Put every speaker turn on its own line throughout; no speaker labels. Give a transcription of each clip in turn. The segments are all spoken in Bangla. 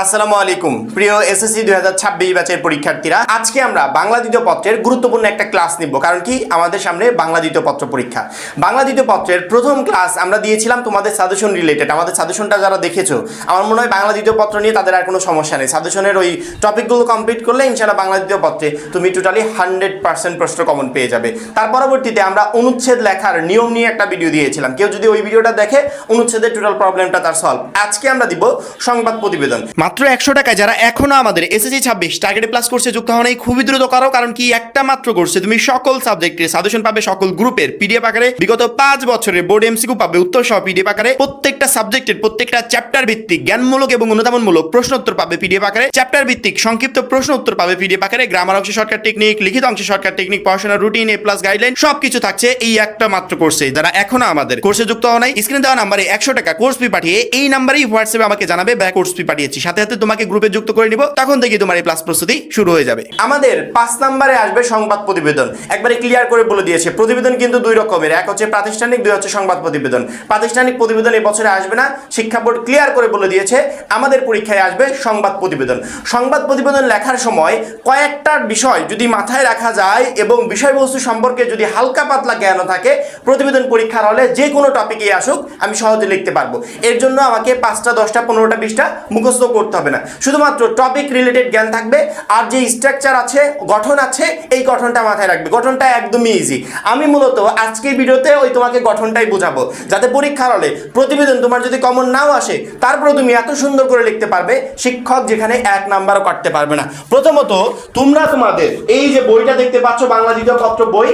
আসসালামু আলাইকুম প্রিয় এসএসসি 2026 ব্যাচের পরীক্ষার্থীরা, আজকে আমরা বাংলা দ্বিতীয় পত্রের গুরুত্বপূর্ণ একটা ক্লাস নিব। কারণ কি, আমাদের সামনে বাংলা দ্বিতীয় পত্র পরীক্ষা। বাংলা দ্বিতীয় পত্রের প্রথম ক্লাস আমরা দিয়েছিলাম তোমাদের সাজেশন রিলেটেড। আমাদের সাজেশনটা যারা দেখেছো, আমার মনে হয় বাংলা দ্বিতীয় পত্র নিয়ে তাদের আর কোনো সমস্যা নেই। সাজেশনের ওই টপিকগুলো কমপ্লিট করলে ইনশাআল্লাহ বাংলা দ্বিতীয় পত্রে তুমি টোটালি 100% প্রশ্ন কমন পেয়ে যাবে। তার পরবর্তীতে আমরা অনুচ্ছেদ লেখার নিয়ম নিয়ে একটা ভিডিও দিয়েছিলাম। কেউ যদি ওই ভিডিওটা দেখে, অনুচ্ছেদের টোটাল প্রবলেমটা তার সলভ। আজকে আমরা দিব সংবাদ প্রতিবেদন। মাত্র 100 টাকায় যারা এখনো আমাদের এসএসসি 26 টার্গেট প্লাস কোর্সে যুক্ত হন, এই খুবই দ্রুত করো। কারণ কি, একটা মাত্র কোর্সে তুমি সকল সাবজেক্টের সাজেশন পাবে, সকল গ্রুপের পিডিএফ আকারে, বিগত 5 বছরের বোর্ড এমসিকিউ পাবে উত্তর সহ পিডিএফ আকারে, প্রত্যেকটা সাবজেক্টের প্রত্যেকটা চ্যাপ্টার ভিত্তিক জ্ঞানমূলক এবং অনুধাবনমূলক প্রশ্ন উত্তর পাবে পিডিএফ আকারে, চ্যাপ্টার ভিত্তিক সংক্ষিপ্ত প্রশ্ন উত্তর পাবে পিডিএফ আকারে, গ্রামার অংশে শর্টকাট টেকনিক, লিখিত অংশে শর্টকাট টেকনিক, পড়াশোনার রুটিন, এ প্লাস গাইডলাইন সবকিছু থাকছে এই একটা মাত্র কোর্সে। যারা এখনো আমাদের কোর্সে যুক্ত হন, স্ক্রিনে দেওয়া নাম্বারে 100 টাকা কোর্স ফি পাঠিয়ে এই নাম্বারেই হোয়াটসঅ্যাপে আমাকে জানাবে ব্যাক কোর্স ফি পাঠিয়েছি, সাথে সাথে তোমাকে গ্রুপে যুক্ত করে নিব। তখন থেকে তোমার এই প্লাস প্রস্তুতি শুরু হয়ে যাবে। আমাদের 5 নম্বরে আসবে সংবাদ প্রতিবেদন। একবারে ক্লিয়ার করে বলে দিয়েছে, প্রতিবেদন কিন্তু দুই রকমের, এক হচ্ছে প্রাতিষ্ঠানিক, দুই হচ্ছে সংবাদ প্রতিবেদন। প্রাতিষ্ঠানিক প্রতিবেদন এই বছরে আসবে না, শিক্ষা বোর্ড ক্লিয়ার করে বলে দিয়েছে আমাদের পরীক্ষায় আসবে সংবাদ প্রতিবেদন। সংবাদ প্রতিবেদন লেখার সময় কয়েকটা বিষয় যদি মাথায় রাখা যায় এবং বিষয়বস্তু সম্পর্কে যদি হালকা পাতলা জ্ঞান থাকে, প্রতিবেদন পরীক্ষার হলে যে কোনো টপিকে আসুক আমি সহজে লিখতে পারবো। এর জন্য আমাকে 5টা 10টা 15টা 20টা মুখস্থ করতে হবে না, শুধুমাত্র টপিক রিলেটেড জ্ঞান থাকবে। আর যে স্ট্রাকচার আছে, গঠন আছে, এই গঠনটা মাথায় রাখবে। গঠনটা একদমই ইজি। আমি মূলত আজকের ভিডিওতে ওই তোমাকে গঠনটাই বোঝাবো, যাতে পরীক্ষার হলে প্রতিবেদন তোমার যদি কমন নাও আসে, তারপরেও তুমি এত সুন্দর করে লিখতে পারবে, শিক্ষক যেখানে 1 নাম্বারও কাটতে পারবে না। প্রথমত তোমরা তোমাদের এই যে বইটা দেখতে পাচ্ছ, বাংলা দ্বিতীয় পত্র বই,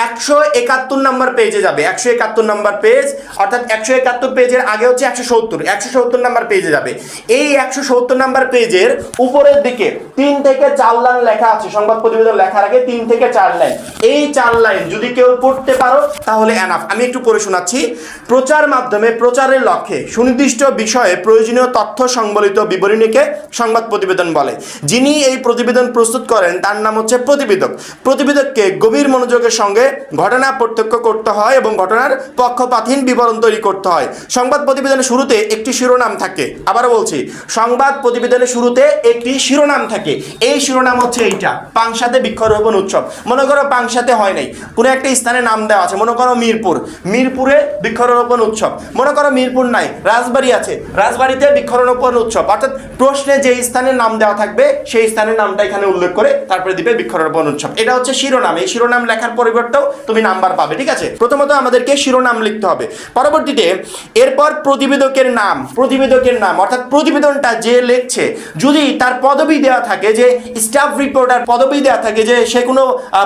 171 নাম্বার পেজে যাবে। 171 নাম্বার পেজ, অর্থাৎ 171 পেজের আগে হচ্ছে 170 নাম্বার পেজে যাবে। এই 170 নাম্বার পেজের উপরের দিকে 3 থেকে 4 লাইন লেখা আছে। সংবাদ প্রতিবেদন লেখার আগে 3 থেকে 4 লাইন। এই 4 লাইন যদি কেউ পড়তে পারো তাহলে এনাফ। আমি একটু পড়ে শোনাচ্ছি। প্রচার মাধ্যমে প্রচারের লক্ষ্যে সুনির্দিষ্ট বিষয়ে প্রয়োজনীয় তথ্য সংবলিত বিবরণীকে সংবাদ প্রতিবেদন বলে। যিনি এই প্রতিবেদন প্রস্তুত করেন তার নাম হচ্ছে প্রতিবেদক। প্রতিবেদককে গভীর মনোযোগের সঙ্গে ঘটনা প্রত্যক্ষ করতে হয় এবং ঘটনার পক্ষপাতহীন বিবরণ তৈরি করতে হয়। সংবাদ প্রতিবেদনের শুরুতে একটি শিরোনাম থাকে। আবারও বলছি, সংবাদ প্রতিবেদনের শুরুতে একটি শিরোনাম থাকে। এই শিরোনাম হচ্ছে এইটা, পাংশাতে বৃক্ষরোপণ উৎসব। মনে করো পাংশাতে হয় নাই, কোনো একটা স্থানের নাম দেওয়া আছে, মনে করো মিরপুরে বৃক্ষরোপণ উৎসব। মনে করো মিরপুর নাই, রাজবাড়ী আছে, রাজবাড়ীতে বৃক্ষরোপণ উৎসব। অর্থাৎ প্রশ্নে যে স্থানের নাম দেওয়া থাকবে সেই স্থানের নামটা এখানে উল্লেখ করে তারপরে দিবে বৃক্ষরোপণ উৎসব। এটা হচ্ছে শিরোনাম। এই শিরোনাম লেখার পরিবর্তেও তুমি নাম্বার পাবে, ঠিক আছে? প্রথমত আমাদেরকে শিরোনাম লিখতে হবে। পরবর্তীতে এরপর প্রতিবেদকের নাম অর্থাৎ প্রতিবেদনটা যে লিখছে, যদি তার পদবি দেওয়া থাকে, যে স্টাফ রিপোর্টার পদবি দেওয়া থাকে, যে সে কোনো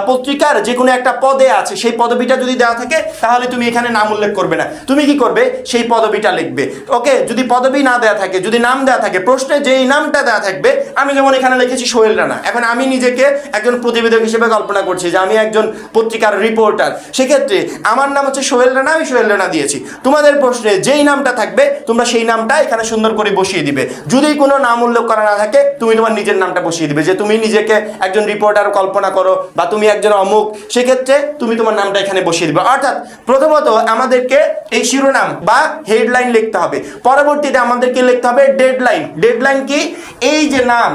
পত্রিকার যে কোনো একটা পদে আছে, সেই পদবিটা যদি দেওয়া থাকে তাহলে তুমি এখানে নাম উল্লেখ করবে না। তুমি কি করবে, সেই পদবিটা লিখবে। ওকে, যদি পদবি না দেওয়া থাকে, যদি নাম দেওয়া থাকে, প্রশ্নে যেই নামটা দেওয়া থাকবে, আমি যেমন এখানে লিখেছি সোহেল রানা। এখন আমি নিজেকে একজন প্রতিবেদক হিসেবে কল্পনা করছি যে আমি একজন পত্রিকার রিপোর্টার, সেক্ষেত্রে আমার নাম হচ্ছে সোহেল রানা, আমি সোহেল রানা দিয়েছি। তোমাদের প্রশ্নে যেই নামটা থাকবে তোমরা সেই নামটা এখানে সুন্দর করে বসিয়ে দিবে। যদি কোনো নাম উল্লেখ করা না থাকে, তুমি তোমার নিজের নামটা বসিয়ে দিবে, যে তুমি নিজেকে একজন রিপোর্টার কল্পনা করো বা তুমি একজন অমুক, সেক্ষেত্রে তুমি তোমার নামটা এখানে বসিয়ে দিবে। অর্থাৎ প্রথমত আমাদেরকে এই শিরোনাম বা হেডলাইন লিখতে হবে। পরবর্তীতে আমাদেরকে লিখতে হবে ডেডলাইন কি, এই যে নাম,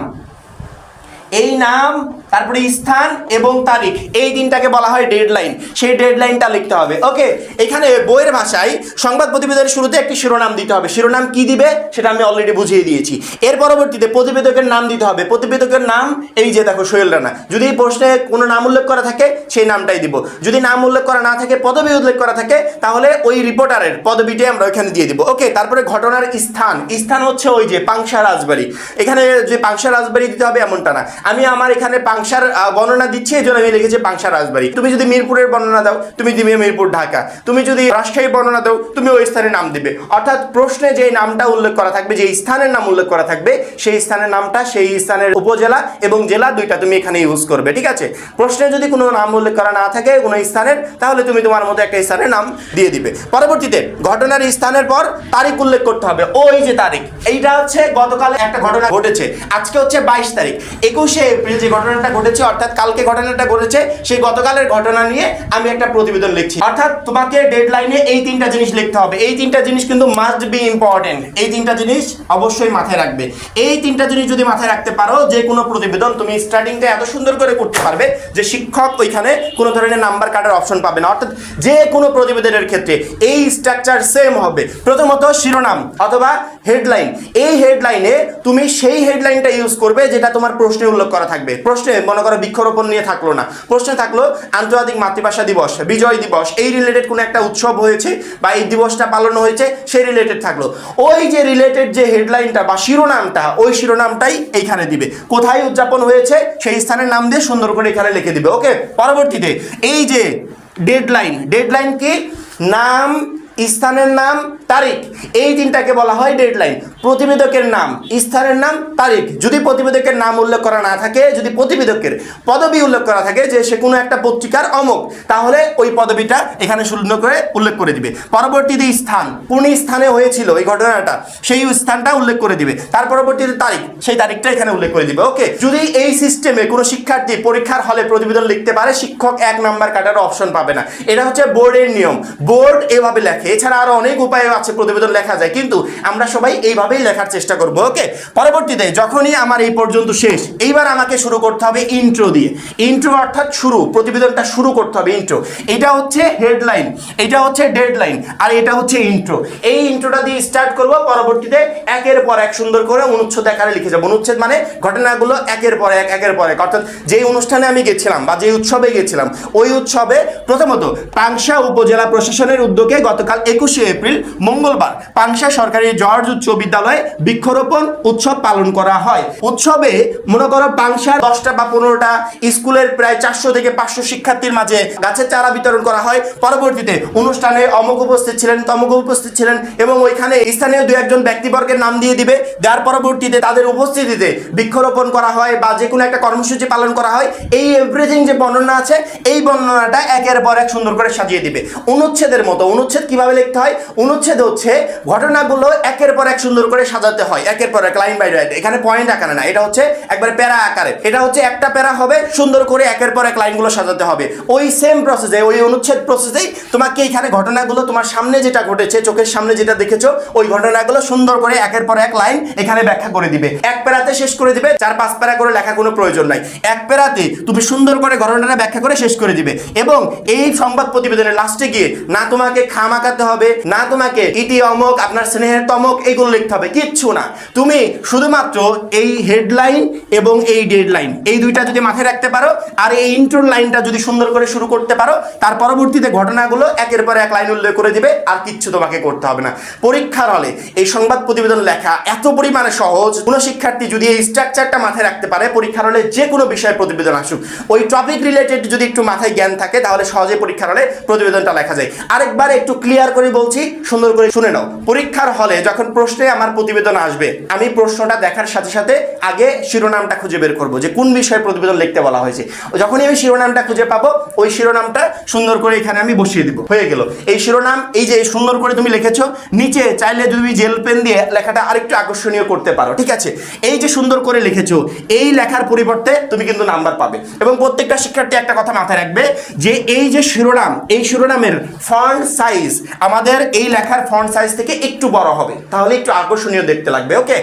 এই নাম, তারপরে স্থান এবং তারিখ, এই দিনটাকে বলা হয় ডেডলাইন। সেই ডেডলাইনটা লিখতে হবে। ওকে, এখানে বইয়ের ভাষায় সংবাদ প্রতিবেদনের শুরুতে একটি শিরোনাম দিতে হবে। শিরোনাম কি দিবে সেটা আমি অলরেডি বুঝিয়ে দিয়েছি। এর পরবর্তীতে প্রতিবেদকের নাম দিতে হবে। প্রতিবেদকের নাম এই যে দেখো, সোহেল রানা। যদি প্রশ্নে কোনো নাম উল্লেখ করা থাকে সেই নামটাই দিব। যদি নাম উল্লেখ করা না থাকে, পদবি উল্লেখ করা থাকে, তাহলে ওই রিপোর্টারের পদবিটাই আমরা ওইখানে দিয়ে দিব। ওকে, তারপরে ঘটনার স্থান হচ্ছে ওই যে পাংশা রাজবাড়ি। এখানে যে পাংশা রাজবাড়ি দিতে হবে এমনটা না, আমি আমার এখানে পাংশার বর্ণনা দিচ্ছি, এই জন্য আমি লিখেছি পাংশা রাজবাড়ি। তুমি যদি মিরপুরের বর্ণনা দাও, তুমি দিবে মিরপুর ঢাকা। তুমি যদি রাজশাহী বর্ণনা দাও, তুমি ওই স্থানের নাম দিবে। অর্থাৎ প্রশ্নে যে নামটা উল্লেখ করা থাকবে, যে স্থানের নাম উল্লেখ করা থাকবে, সেই স্থানের নামটা, সেই স্থানের উপজেলা এবং জেলা দুইটা তুমি এখানে ইউজ করবে, ঠিক আছে? প্রশ্নে যদি কোনো নাম উল্লেখ করা না থাকে কোনো স্থানের, তাহলে তুমি তোমার মতো একটা স্থানের নাম দিয়ে দিবে। পরবর্তীতে ঘটনার স্থানের পর তারিখ উল্লেখ করতে হবে। ওই যে তারিখ, এইটা হচ্ছে গতকাল একটা ঘটনা ঘটেছে, আজকে হচ্ছে 22 তারিখ। 21শে এপ্রিল যে ঘটনাটা ঘটনাটা ঘটেছে, অর্থাৎ কালকে ঘটনাটা ঘটেছে, সেই গতকালের ঘটনা নিয়ে আমি একটা প্রতিবেদন লিখছি। অর্থাৎ তোমাকে ডেডলাইনে এই তিনটা জিনিস লিখতে হবে। এই তিনটা জিনিস কিন্তু মাস্ট বি ইম্পর্টেন্ট। এই তিনটা জিনিস অবশ্যই মাথায় রাখবে। এই তিনটা জিনিস যদি মাথায় রাখতে পারো, যে কোনো প্রতিবেদন তুমি স্টার্টিংটা এত সুন্দর করে করতে পারবে যে শিক্ষক ওইখানে কোনো ধরনের নাম্বার কাটার অপশন পাবে না। অর্থাৎ যে কোনো প্রতিবেদনের ক্ষেত্রে এই স্ট্রাকচার সেম হবে। প্রথমত শিরোনাম অথবা হেডলাইন। এই হেডলাইনে তুমি সেই হেডলাইনটা ইউজ করবে যেটা তোমার প্রশ্নে উল্লেখ করা থাকবে। প্রশ্নে মনে করো বৃক্ষরোপণ নিয়ে থাকলো না, প্রশ্নে থাকলো আন্তর্জাতিক মাতৃভাষা দিবস, বিজয় দিবস, এই রিলেটেড কোনো একটা উৎসব হয়েছে বা এই দিবসটা পালন হয়েছে, সেই রিলেটেড থাকলো। ওই যে রিলেটেড যে হেডলাইনটা বা শিরোনামটা, ওই শিরোনামটাই এইখানে দিবে। কোথায় উদযাপন হয়েছে সেই স্থানের নাম দিয়ে সুন্দর করে এখানে লিখে দিবে। ওকে, পরবর্তীতে এই যে ডেডলাইন, ডেডলাইন কি? নাম, স্থানের নাম, তারিখ, এই তিনটাকে বলা হয় ডেডলাইন। প্রতিবেদকের নাম, স্থানের নাম, তারিখ। যদি প্রতিবেদকের নাম উল্লেখ করা না থাকে, যদি প্রতিবেদকের পদবি উল্লেখ করা থাকে যে সে কোনো একটা পত্রিকার অমুক, তাহলে ওই পদবিটা এখানে সুন্দর করে উল্লেখ করে দিবে। পরবর্তীতে স্থান, কোন স্থানে হয়েছিল এই ঘটনাটা, সেই স্থানটা উল্লেখ করে দিবে। তার পরবর্তীতে তারিখ, সেই তারিখটা এখানে উল্লেখ করে দিবে। ওকে, যদি এই সিস্টেমে কোনো শিক্ষার্থী পরীক্ষার হলে প্রতিবেদন লিখতে পারে, শিক্ষক 1 নাম্বার কাটার অপশন পাবে না। এটা হচ্ছে বোর্ডের নিয়ম। বোর্ড এভাবে লেখে। এছাড়া আরো অনেক উপায় আছে প্রতিবেদন লেখা যায়, কিন্তু আমরা সবাই এইভাবেই লেখার চেষ্টা করব। ওকে, পরবর্তীতে যখনই আমার এই পর্যন্ত শেষ, এইবার আমাকে শুরু করতে হবে ইন্ট্রো দিয়ে। ইন্ট্রো অর্থাৎ শুরু, প্রতিবেদনটা শুরু করতে হবে ইন্ট্রো। এটা হচ্ছে হেডলাইন, এটা হচ্ছে ডেডলাইন, আর এটা হচ্ছে ইন্ট্রো। এই ইন্ট্রোটা দিয়ে স্টার্ট করব। পরবর্তীতে একের পর এক সুন্দর করে অনুচ্ছেদ আকারে লিখে যাব। অনুচ্ছেদ মানে ঘটনাগুলো একের পর এক, একের পর এক। অর্থাৎ যেই অনুষ্ঠানে আমি গেছিলাম বা যে উৎসবে গেছিলাম, ওই উৎসবে প্রথমত পাংশা উপজেলা প্রশাসনের উদ্যোগে গতকাল 21শে এপ্রিল মঙ্গলবার পাংশা সরকারি জর্জ উচ্চ বিদ্যালয়ে বৃক্ষরোপণ উৎসব পালন করা হয়। উৎসবে মনে করো পাংশা 10টা বা 15টা স্কুলের প্রায় 400 থেকে 500 শিক্ষার্থীর মাঝে গাছের চারা বিতরণ করা হয়। পরবর্তীতে অনুষ্ঠানে অমুক উপস্থিত ছিলেন, তমুক উপস্থিত ছিলেন, এবং ওইখানে স্থানীয় 2-1 ব্যক্তিবর্গের নাম দিয়ে দিবে। যার পরবর্তীতে তাদের উপস্থিতিতে বৃক্ষরোপণ করা হয় বা যে কোনো একটা কর্মসূচি পালন করা হয়। এই এভরিথিং যে বর্ণনা আছে, এই বর্ণনাটা একের পর এক সুন্দর করে সাজিয়ে দিবে অনুচ্ছেদের মতো। অনুচ্ছেদ কিভাবে লিখতে হয়? অনুচ্ছেদ হচ্ছে ঘটনাগুলো একের পর এক সুন্দর করে সাজাতে হয়, একের পর এক, লাইন বাই লাইন। এখানে পয়েন্ট আকারে না, এটা হচ্ছে একবার প্যারা আকারে। এটা হচ্ছে একটা প্যারা হবে, সুন্দর করে একের পর এক লাইনগুলো সাজাতে হবে। ওই সেম প্রসেসে, ওই অনুচ্ছেদ প্রসেসেই তোমাকে এখানে ঘটনাগুলো, তোমার সামনে যেটা ঘটেছে, চোখের সামনে যেটা দেখেছো, ওই ঘটনাগুলো সুন্দর করে একের পর এক লাইন এখানে ব্যাখ্যা করে দিবে। এক প্যারাতে শেষ করে দিবে, 4-5 প্যারা করে লেখা কোনো প্রয়োজন নাই। এক প্যারাতে তুমি সুন্দর করে ঘটনাটা ব্যাখ্যা করে শেষ করে দিবে। এবং এই সংবাদ প্রতিবেদনের লাস্টে গিয়ে না তোমাকে খাম আঁকাতে হবে, না তোমাকে ইতি অমক, আপনার স্নেহের তমক, এইগুলো লিখতে হবে, কিচ্ছু না। তুমি শুধুমাত্র এই হেডলাইন এবং এই ডেডলাইন, এই দুইটা যদি মাথায় রাখতে পারো, আর এই ইন্ট্রো লাইনটা যদি সুন্দর করে শুরু করতে পারো, তার পরবর্তীতে ঘটনাগুলো একের পর এক লাইন উল্লেখ করে দিবে, আর কিচ্ছু তোমাকে করতে হবে না। পরীক্ষার হলে এই সংবাদ প্রতিবেদন লেখা এত পরিমাণে সহজ, কোনো শিক্ষার্থী যদি এই স্ট্রাকচারটা মাথায় রাখতে পারে, পরীক্ষার হলে যে কোনো বিষয়ে প্রতিবেদন আসুক, ওই টপিক রিলেটেড যদি একটু মাথায় জ্ঞান থাকে, তাহলে সহজে পরীক্ষার হলে প্রতিবেদনটা লেখা যায়। আরেকবার একটু ক্লিয়ার করে বলছি, সুন্দর করে শুনে নাও। পরীক্ষার হলে যখন প্রশ্নে আমার প্রতিবেদন আসবে, আমি প্রশ্নটা দেখার সাথে সাথে আগে শিরোনামটা খুঁজে বের করব যে কোন বিষয়ে প্রতিবেদন লিখতে বলা হয়েছে। যখনই আমি শিরোনামটা খুঁজে পাবো, ওই শিরোনামটা সুন্দর করে এখানে আমি বসিয়ে দিব। হয়ে গেল এই শিরোনাম। এই যে সুন্দর করে তুমি লিখেছো, নিচে চাইলে তুমি জেল পেন দিয়ে লেখাটা আরেকটু আকর্ষণীয় করতে পারো, ঠিক আছে? এই যে সুন্দর করে লিখেছো, এই লেখার পরিবর্তে তুমি কিন্তু নাম্বার পাবে। এবং প্রত্যেকটা শিক্ষার্থী একটা কথা মাথায় রাখবে যে এই যে শিরোনাম, এই শিরোনামের ফন্ট সাইজ আমাদের এই লেখার ফন্ট সাইজ থেকে একটু বড় হবে, তাহলে একটু আকর্ষণীয় দেখতে লাগবে। ওকে,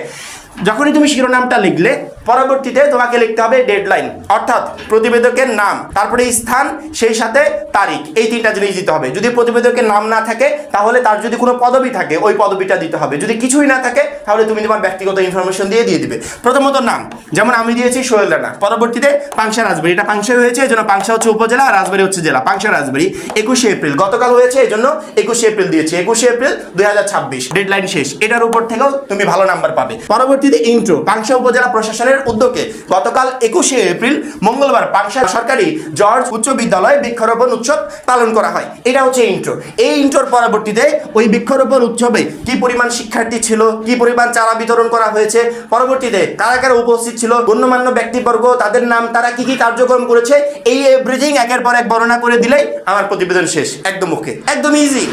যখনই তুমি শিরোনামটা লিখলে, পরবর্তীতে তোমাকে লিখতে হবে ডেডলাইন, অর্থাৎ প্রতিবেদকের নাম, তারপরে স্থান, সেই সাথে তারিখ। এই তিনটা জিনিস দিতে হবে। যদি প্রতিবেদকের নাম না থাকে, তাহলে তার যদি কোনো পদবি থাকে, ওই পদবিটা দিতে হবে। যদি কিছুই না থাকে, তাহলে তুমি তোমার ব্যক্তিগত ইনফরমেশন দিয়ে দিবে। প্রথমত নাম, যেমন আমি দিয়েছি সোহেল রানা। পরবর্তীতে পাংশা রাজবাড়ী, এটা পাংশা হয়েছে, এই জন্য পাংশা হচ্ছে উপজেলা আর রাজবাড়ী হচ্ছে জেলা। পাংশা রাজবাড়ী 21শে এপ্রিল, গতকাল হয়েছে, এই জন্য 21শে এপ্রিল দিয়েছি। 21শে এপ্রিল 2026, ডেডলাইন শেষ। এটার উপর থেকেও তুমি ভালো নাম্বার পাবে। পরবর্তীতে ইন্ট্রো, পাংশা উপজেলা প্রশাসনের উদ্যোগে গতকাল 21শে এপ্রিল মঙ্গলবার পাংশা সরকারি জর্জ উচ্চ বিদ্যালয়ে বৃক্ষরোপণ উৎসব পালন করা হয়। এটা হচ্ছে ইন্ট্রো। এই ইন্ট্রোর পরবর্তীতে ওই বৃক্ষরোপণ উৎসবে কি পরিমাণ শিক্ষার্থী ছিল, কি পরিমাণ চারা বিতরণ করা হয়েছে, পরবর্তীতে কারা কারা উপস্থিত ছিল, গণ্যমান্য ব্যক্তিবর্গ, তাদের নাম, তারা কি কি কার্যক্রম করেছে, এই এভরিথিং একের পর এক বর্ণনা করে দিলেই আমার প্রতিবেদন শেষ। একদম ওকে, একদম ইজি।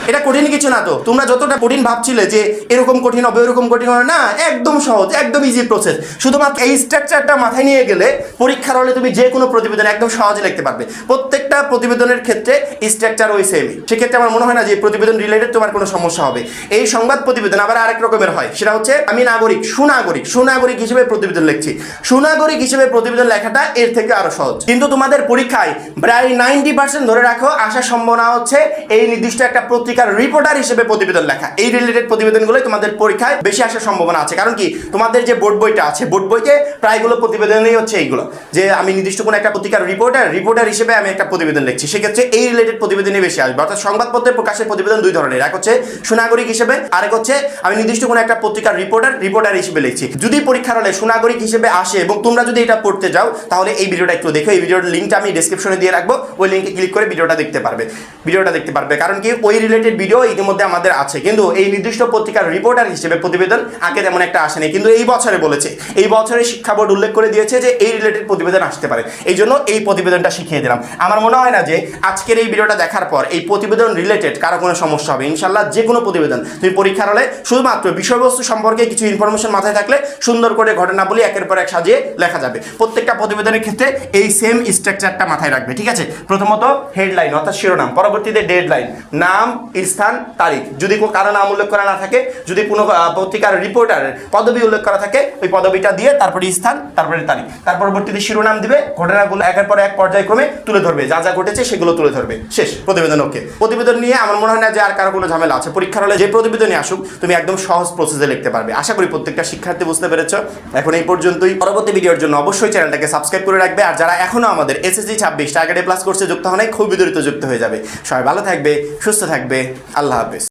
এটা কঠিন কিছু না তো, তোমরা যতটা কঠিন ভাবছিলে যে এরকম কঠিন হবে ওরকম কঠিন হবে না, একদম সহজ, একদম ইজি প্রসেস। শুধুমাত্র এই স্ট্রাকচারটা মাথায় নিয়ে গেলে পরীক্ষার হলে তুমি যে কোনো প্রতিবেদন একদম সহজে লিখতে পারবে। প্রত্যেকটা প্রতিবেদনের ক্ষেত্রে স্ট্রাকচার ওই সেমই। সেক্ষেত্রে আমার মনে হয় না যে প্রতিবেদন রিলেটেড তোমার কোনো সমস্যা হবে। এই সংবাদ প্রতিবেদন আবার আরেক রকমের হয়, সেটা হচ্ছে আমি নাগরিক সুনাগরিক হিসেবে প্রতিবেদন লিখছি। সুনাগরিক হিসেবে প্রতিবেদন লেখাটা এর থেকে আরো সহজ। কিন্তু তোমাদের পরীক্ষায় প্রায় 90% ধরে রাখো আসার সম্ভাবনা হচ্ছে এই নির্দিষ্ট একটা পত্রিকার রিপোর্টার হিসেবে প্রতিবেদন লেখা। এই রিলেটেড প্রতিবেদনগুলোই তোমাদের পরীক্ষায় বেশি আসার সম্ভাবনা আছে। কারণ কি, তোমাদের যে বোর্ড বইটা আছে, বোর্ড বইতে প্রায়গুলো প্রতিবেদনই হচ্ছে এইগুলো, যে আমি নির্দিষ্ট কোনো একটা পত্রিকার রিপোর্টার হিসেবে আমি একটা প্রতিবেদন লিখছি। সেক্ষেত্রে এই রিলেটেড প্রতিবেদনই বেশি আসবে। অর্থাৎ সংবাদপত্রের প্রকাশের প্রতিবেদন দুই ধরনের, এক হচ্ছে সুনাগরিক হিসেবে, আরেক হচ্ছে আমি নির্দিষ্ট কোনো একটা পত্রিকার রিপোর্টার হিসেবে লিখছি। যদি পরীক্ষার হলে সুনাগরিক হিসেবে আসে এবং তোমরা যদি এটা পড়তে যাও, তাহলে এই ভিডিওটা একটু দেখো। এই ভিডিওর লিঙ্কটা আমি ডেসক্রিপশনে দিয়ে রাখবো, ওই লিঙ্কে ক্লিক করে ভিডিওটা দেখতে পারবে। কারণ কি, ওই রিলেটেড ভিডিও ইতিমধ্যে আমাদের আছে, কিন্তু এই নির্দিষ্ট পত্রিকার রিপোর্টার হিসেবে প্রতিবেদন আগে তেমন একটা আসেনি। কিন্তু এই বছরে বলেছে, এই বছরে শিক্ষা বোর্ড উল্লেখ করে দিয়েছে যে এই রিলেটেড প্রতিবেদন আসতে পারে। এই জন্য এই প্রতিবেদনটা শিখিয়ে দিলাম। আমার মনে হয় না যে আজকের এই ভিডিওটা দেখার পর এই প্রতিবেদন রিলেটেড কারো কোনো সমস্যা হবে। ইনশাল্লাহ যে কোনো প্রতিবেদন তুমি পরীক্ষার হলে শুধুমাত্র বিষয়বস্তু সম্পর্কে কিছু ইনফরমেশন মাথায় থাকলে সুন্দর করে ঘটনাবলী একের পর এক সাজিয়ে লেখা যাবে। প্রত্যেকটা প্রতিবেদনের ক্ষেত্রে এই সেম স্ট্রাকচারটা মাথায় রাখবে, ঠিক আছে? প্রথমত হেডলাইন অর্থাৎ শিরোনাম, পরবর্তীতে ডেডলাইন, নাম, স্থান, তারিখ। যদি কারো নাম উল্লেখ করা না থাকে, যদি কোনো পত্রিকার রিপোর্টারের পদবি উল্লেখ করা থাকে, ওই পদবিটা দিয়ে তারপরে স্থান, তারপরে তারিখ, তার পরবর্তীতে শিরোনাম দিবে। ঘটনাগুলো একের পর এক পর্যায়ক্রমে তুলে ধরবে, যা যা ঘটেছে সেগুলো তুলে ধরবে। শেষ প্রতিবেদন। ওকে, প্রতিবেদন নিয়ে আমার মনে হয় না যে আর কারো কোনো ঝামেলা আছে। পরীক্ষার হলে যে প্রতিবেদনই আসুক তুমি একদম সহজ প্রসেসে লিখতে পারবে। আশা করি প্রত্যেকটা শিক্ষার্থী বুঝতে পেরেছ। এখন এই পর্যন্তই। পরবর্তী ভিডিওর জন্য অবশ্যই চ্যানেলটাকে সাবস্ক্রাইব করে রাখবে। আর যারা এখনো আমাদের SSC 26 টার্গেট প্লাস কোর্সে যুক্ত হয় নাই, খুব দ্রুত যুক্ত হয়ে যাবে। সবাই ভালো থাকবে, সুস্থ থাকবে। আল্লাহ হাফেজ।